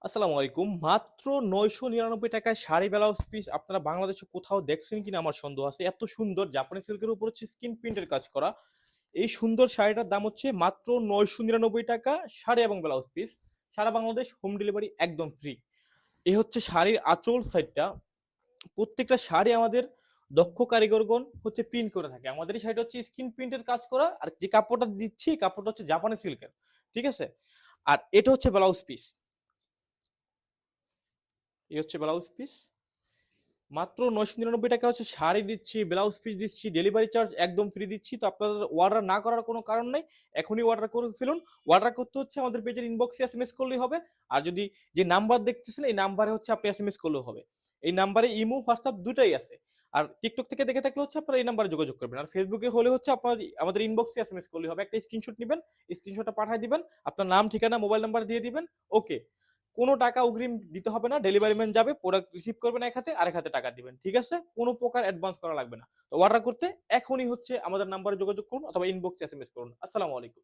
আসসালামু আলাইকুম। মাত্র ৯৯৯ টাকায় শাড়ি ব্লাউজ পিস আপনারা বাংলাদেশে কোথাও দেখছেন কিনা আমার সন্দেহ আছে। এত সুন্দর জাপানি সিল্কের উপর হচ্ছে স্কিন প্রিন্টের কাজ করা। এই সুন্দর শাড়িটার দাম হচ্ছে মাত্র ৯৯৯ টাকা শাড়ি এবং ব্লাউজ পিস। সারা বাংলাদেশ হোম ডেলিভারি একদম ফ্রি। এই হচ্ছে শাড়ির আঁচল সাইডটা। প্রত্যেকটা শাড়ি আমাদের দক্ষ কারিগরগণ হচ্ছে প্রিন্ট করে থাকে। আমাদের এই শাড়িটা হচ্ছে স্কিন প্রিন্টের কাজ করা। আর যে কাপড়টা দিচ্ছি কাপড়টা হচ্ছে জাপানি সিল্কের। ঠিক আছে? আর এটা হচ্ছে ব্লাউজ পিস। এই হচ্ছে ব্লাউজ পিস। মাত্র ৯৯৯ টাকা হচ্ছে শাড়ি দিচ্ছি, ব্লাউজ পিস দিচ্ছি, ডেলিভারি চার্জ একদম ফ্রি দিচ্ছি। তো আপনাদের অর্ডার না করার কোনো কারণ নেই। এখনই অর্ডার করে ফেলুন। অর্ডার করতে হচ্ছে আমাদের পেজের ইনবক্সে এসএমএস করলেই হবে। আর যদি যে নাম্বার দেখতেছেন এই নাম্বারে হচ্ছে আপনি এসএমএস করলেও হবে। এই নাম্বারে ইমো, হোয়াটসঅ্যাপ দুটাই আছে। আর টিকটক থেকে দেখে থাকলে হচ্ছে আপনারা এই নাম্বারে যোগাযোগ করবেন। আর ফেসবুকে হলে হচ্ছে আপনার আমাদের ইনবক্সে এসএমএস করলেই হবে। একটা স্ক্রিনশট নিবেন, স্ক্রিনশটটা পাঠিয়ে দিবেন, আপনার নাম, ঠিকানা, মোবাইল নাম্বার দিয়ে দিবেন। ওকে। কোনো টাকা অগ্রিম দিতে হবে না। ডেলিভারি ম্যান যাবে, প্রোডাক্ট রিসিভ করবেন এক হাতে, আরেক হাতে টাকা দিবেন। ঠিক আছে? কোনো প্রকার অ্যাডভান্স করা লাগবে না। তো অর্ডার করতে এখনই হচ্ছে আমাদের নাম্বারে যোগাযোগ করুন অথবা ইনবক্সে এসএমএস করুন। আসসালামু আলাইকুম।